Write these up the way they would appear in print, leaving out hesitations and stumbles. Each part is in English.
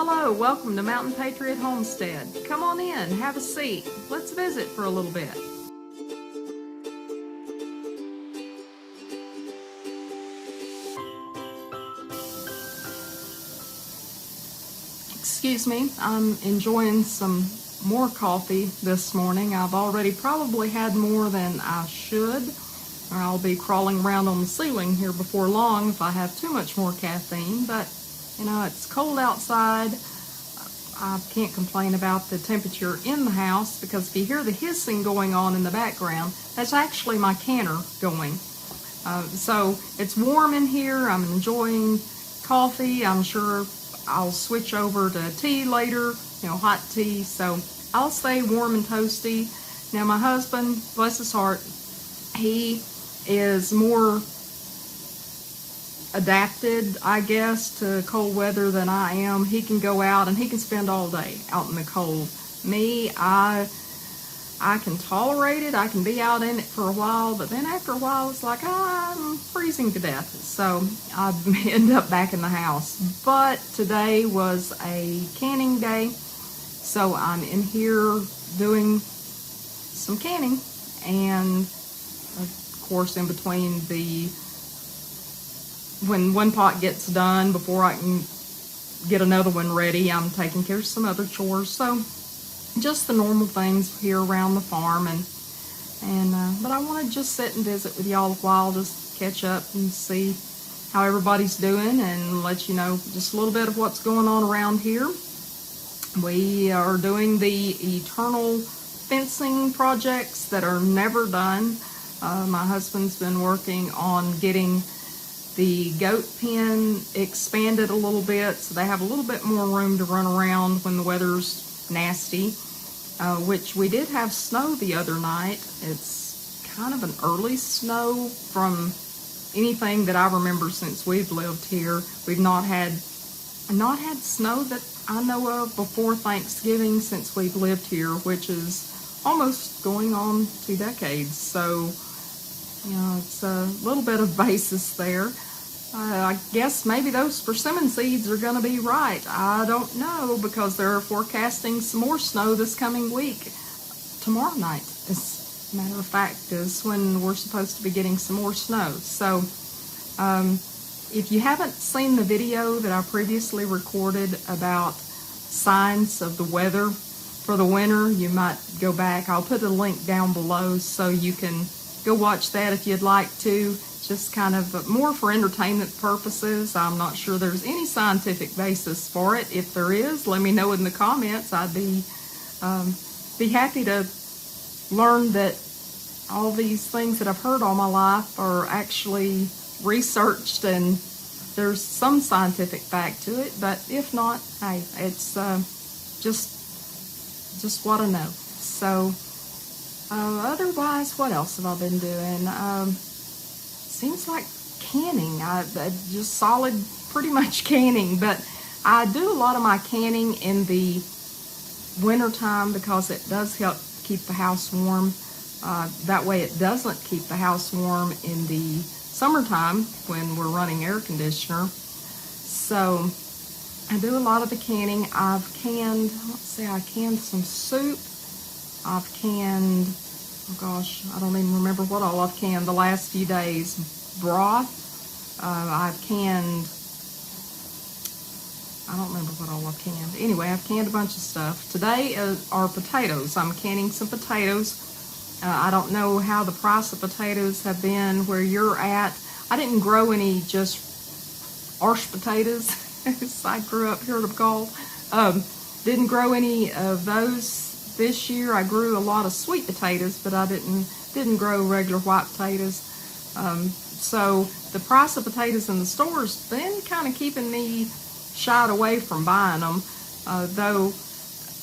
Hello, welcome to Mountain Patriot Homestead. Come on in, have a seat. Let's visit for a little bit. Excuse me, I'm enjoying some more coffee this morning. I've already probably had more than I should, or I'll be crawling around on the ceiling here before long if I have too much more caffeine. But you know, it's cold outside. I can't complain about the temperature in the house, because if you hear the hissing going on in the background, that's actually my canner going. So it's warm in here. I'm enjoying coffee. I'm sure I'll switch over to tea later, you know, hot tea. So I'll stay warm and toasty. Now my husband, bless his heart, he is more adapted, I guess, to cold weather than I am. He can go out and he can spend all day out in the cold. Me, I can tolerate it. I can be out in it for a while, but then after a while it's like, I'm freezing to death. So I end up back in the house. But today was a canning day, so I'm in here doing some canning, and of course in between when one pot gets done, before I can get another one ready, I'm taking care of some other chores. So just the normal things here around the farm, but I want to just sit and visit with y'all a while, just catch up and see how everybody's doing, and let you know just a little bit of what's going on around here. We are doing the eternal fencing projects that are never done. My husband's been working on getting the goat pen expanded a little bit, so they have a little bit more room to run around when the weather's nasty, which we did have snow the other night. It's kind of an early snow from anything that I remember since we've lived here. We've not had snow that I know of before Thanksgiving since we've lived here, which is almost going on 2 decades. So, you know, it's a little bit of basis there. I guess maybe those persimmon seeds are going to be right. I don't know, because they're forecasting some more snow this coming week. Tomorrow night, as a matter of fact, is when we're supposed to be getting some more snow. So if you haven't seen the video that I previously recorded about signs of the weather for the winter, you might go back. I'll put a link down below so you can go watch that if you'd like to. Just kind of more for entertainment purposes. I'm not sure there's any scientific basis for it. If there is, let me know in the comments. I'd be happy to learn that all these things that I've heard all my life are actually researched and there's some scientific fact to it. But if not, hey, it's just what I know. So otherwise, what else have I been doing? Seems like canning. I just solid, pretty much canning. But I do a lot of my canning in the wintertime because it does help keep the house warm. That way it doesn't keep the house warm in the summertime when we're running air conditioner. So I do a lot of the canning. I've canned, let's see, I canned some soup. I've canned, oh gosh, I don't even remember what all I've canned the last few days. Broth. I've canned, I don't remember what all I've canned. Anyway, I've canned a bunch of stuff. Today are potatoes. I'm canning some potatoes. I don't know how the price of potatoes have been where you're at. I didn't grow any just arch potatoes, as I grew up here to call. Didn't grow any of those this year. I grew a lot of sweet potatoes, but I didn't grow regular white potatoes. So the price of potatoes in the store's been kind of keeping me shied away from buying them, though,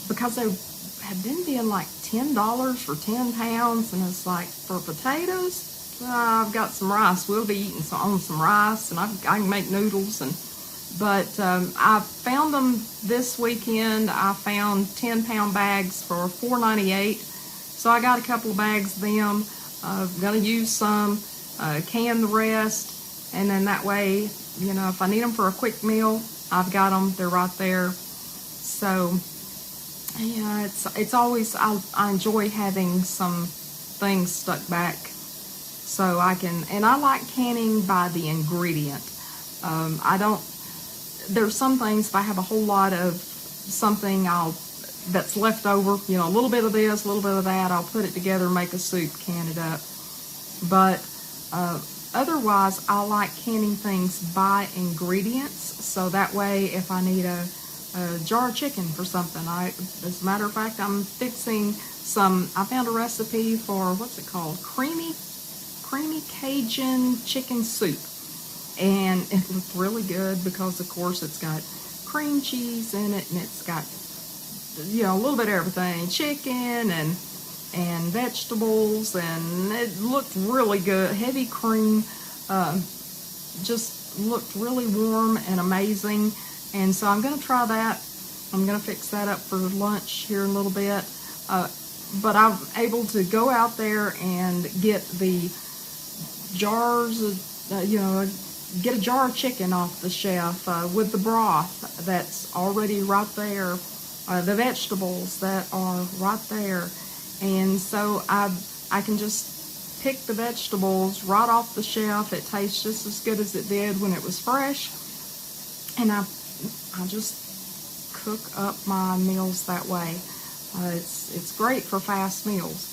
because they have been being like $10 for 10 pounds, and it's like, for potatoes, I've got some rice. We'll be eating on some rice, and I can make noodles. But I found them this weekend. I found 10-pound bags for $4.98, so I got a couple of bags of them. I'm gonna use some, can the rest, and then that way, you know, if I need them for a quick meal, I've got them. They're right there. So yeah, it's always, I enjoy having some things stuck back so I can, and I like canning by the ingredient. I don't, there's some things, if I have a whole lot of something, that's left over, you know, a little bit of this, a little bit of that, I'll put it together, make a soup, can it up. But otherwise, I like canning things by ingredients, so that way if I need a jar of chicken for something, as a matter of fact, I'm fixing I found a recipe for, what's it called, creamy Cajun chicken soup, and it looked really good because of course it's got cream cheese in it, and it's got, you know, a little bit of everything, chicken and vegetables, and it looked really good, heavy cream, just looked really warm and amazing. And so I'm going to try that. I'm going to fix that up for lunch here in a little bit. But I'm able to go out there and get the jars of, get a jar of chicken off the shelf with the broth that's already right there, the vegetables that are right there. And so I can just pick the vegetables right off the shelf. It tastes just as good as it did when it was fresh. And I just cook up my meals that way. It's great for fast meals,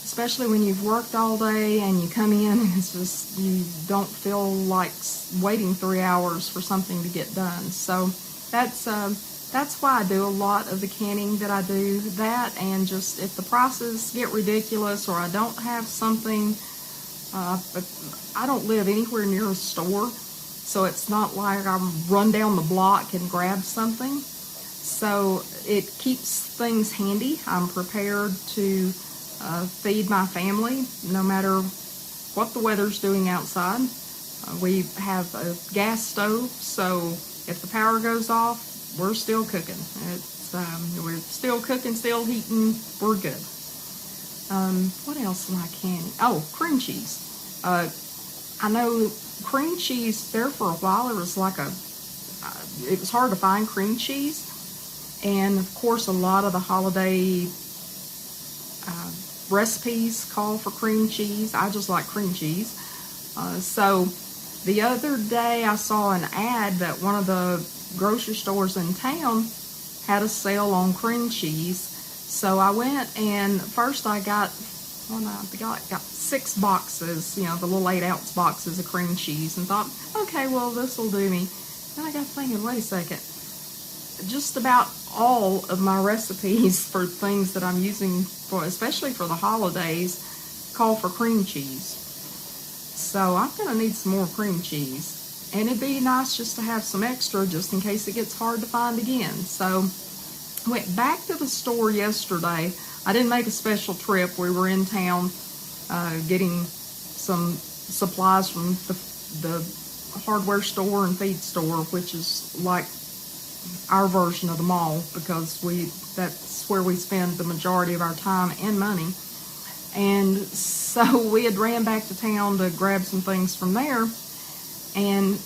especially when you've worked all day and you come in and it's just, you don't feel like waiting 3 hours for something to get done. So that's why I do a lot of the canning that I do. That, and just if the prices get ridiculous or I don't have something, I don't live anywhere near a store, so it's not like I run down the block and grab something. So it keeps things handy. I'm prepared to feed my family no matter what the weather's doing outside. We have a gas stove, so if the power goes off, we're still cooking. We're still cooking, still heating, we're good. What else am I canning? Oh, cream cheese. I know cream cheese, there for a while, it was hard to find cream cheese. And of course, a lot of the holiday recipes call for cream cheese. I just like cream cheese. So the other day I saw an ad that one of the grocery stores in town had a sale on cream cheese. So I went, and first I got 6 boxes, the little 8-ounce boxes of cream cheese, and thought, okay, well, this will do me. Then I got thinking, wait a second. Just about all of my recipes for things that I'm using for, especially for the holidays, call for cream cheese. So I'm going to need some more cream cheese. And it'd be nice just to have some extra just in case it gets hard to find again. So I went back to the store yesterday. I didn't make a special trip. We were in town getting some supplies from the hardware store and feed store, which is like our version of the mall, because that's where we spend the majority of our time and money. And so we had ran back to town to grab some things from there, and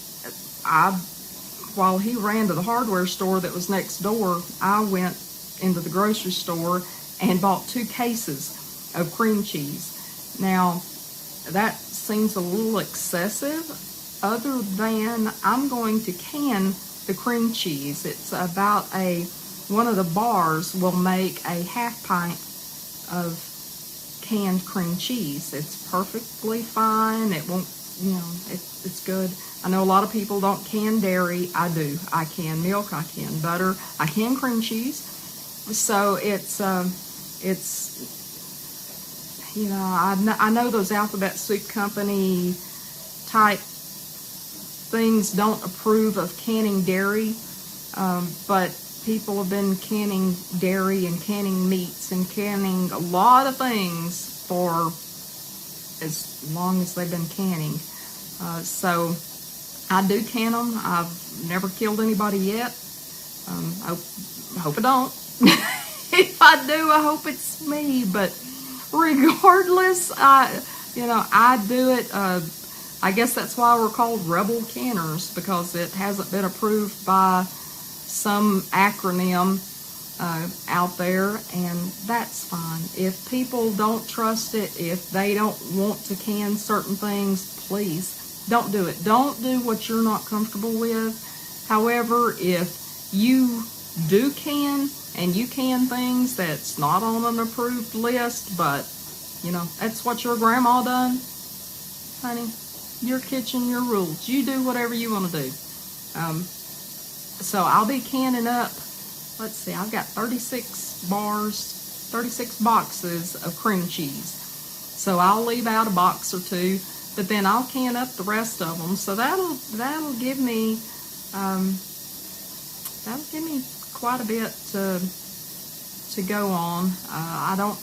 while he ran to the hardware store that was next door, I went into the grocery store and bought 2 cases of cream cheese. Now, that seems a little excessive, other than I'm going to can the cream cheese. It's about one of the bars will make a half pint of canned cream cheese. It's perfectly fine. It won't, it's good. I know a lot of people don't can dairy. I do. I can milk, I can butter, I can cream cheese. So I know those Alphabet Soup Company type things don't approve of canning dairy, but people have been canning dairy and canning meats and canning a lot of things for as long as they've been canning. So I do can them. I've never killed anybody yet. I hope I don't. If I do, I hope it's me. But regardless, I do it. I guess that's why we're called rebel canners, because it hasn't been approved by some acronym out there, and that's fine. If people don't trust it, if they don't want to can certain things, please don't do it. Don't do what you're not comfortable with. However, if you do can, and you can things that's not on an approved list, but you know, that's what your grandma done, honey, your kitchen, your rules. You do whatever you want to do. So I'll be canning up, let's see, I've got 36 boxes of cream cheese. So I'll leave out a box or two, but then I'll can up the rest of them. So that'll give me quite a bit to go on. I don't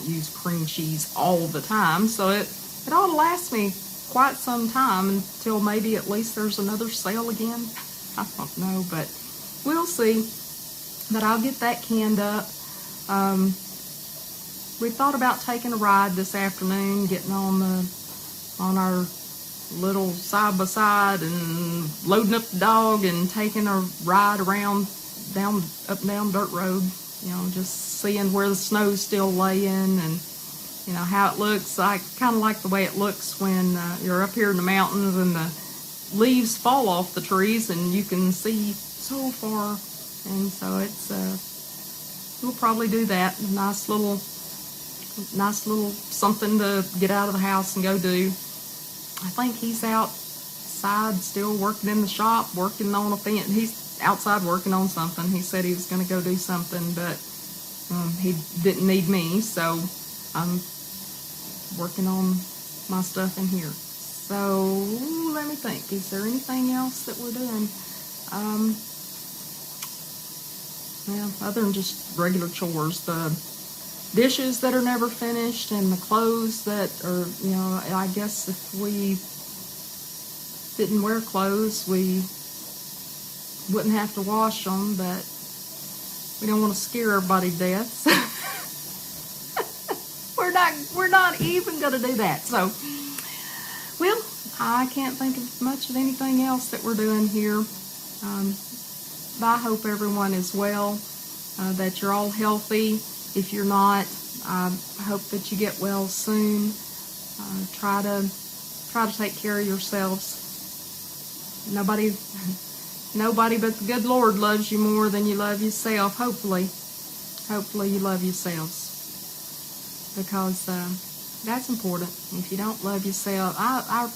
use cream cheese all the time, so it ought to last me quite some time until maybe at least there's another sale again. I don't know, but we'll see. But I'll get that canned up. We thought about taking a ride this afternoon, getting on our little side by side and loading up the dog and taking a ride around up and down dirt road. You know, just seeing where the snow's still laying and, you know, how it looks. I kind of like the way it looks when you're up here in the mountains and the leaves fall off the trees and you can see so far. And so it's, we'll probably do that. Nice little something to get out of the house and go do. I think he's outside still working in the shop, working on a fence. He's outside working on something. He said he was going to go do something, but he didn't need me, so I'm working on my stuff in here. So let me think, is there anything else that we're doing? Well, other than just regular chores, the dishes that are never finished and the clothes that are, you know, I guess if we didn't wear clothes, we wouldn't have to wash them, but we don't want to scare everybody to death. We're not even going to do that. So, well, I can't think of much of anything else that we're doing here. But I hope everyone is well, that you're all healthy. If you're not, I hope that you get well soon. Try to take care of yourselves. Nobody but the good Lord loves you more than you love yourself. Hopefully you love yourselves, because that's important. If you don't love yourself, I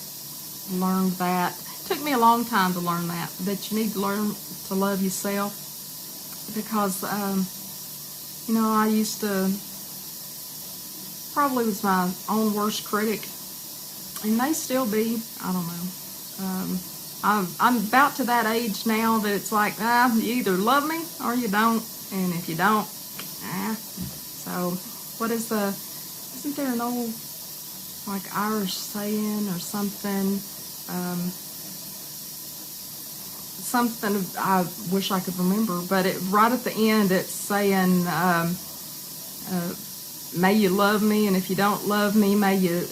learned that. It took me a long time to learn that you need to learn to love yourself, because you know, I used to probably was my own worst critic, and may still be. I don't know. I'm about to that age now that it's like, you either love me or you don't, and if you don't, So, what is isn't there an old, like, Irish saying or something, something I wish I could remember, but right at the end it's saying, may you love me, and if you don't love me, may you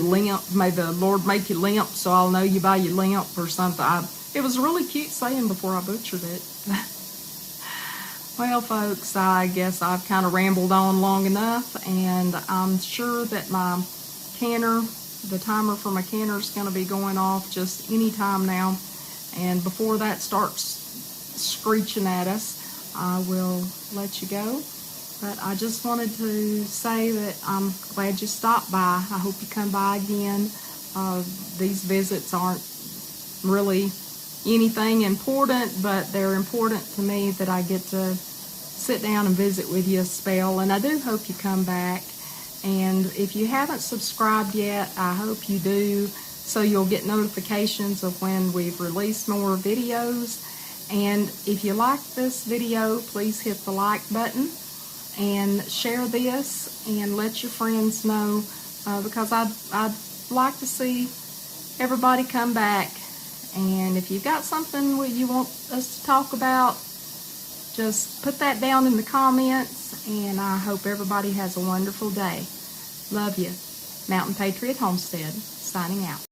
limp, may the Lord make you limp, so I'll know you by your limp, or something. It was a really cute saying before I butchered it. Well, folks, I guess I've kind of rambled on long enough, and I'm sure that my canner, the timer for my canner, is going to be going off just any time now, and before that starts screeching at us, I will let you go. But I just wanted to say that I'm glad you stopped by. I hope you come by again. These visits aren't really anything important, but they're important to me that I get to sit down and visit with you a spell. And I do hope you come back. And if you haven't subscribed yet, I hope you do, so you'll get notifications of when we've released more videos. And if you like this video, please hit the like button and share this and let your friends know, because I'd like to see everybody come back. And if you've got something you want us to talk about, just put that down in the comments, and I hope everybody has a wonderful day. Love you. Mountain Patriot Homestead, signing out.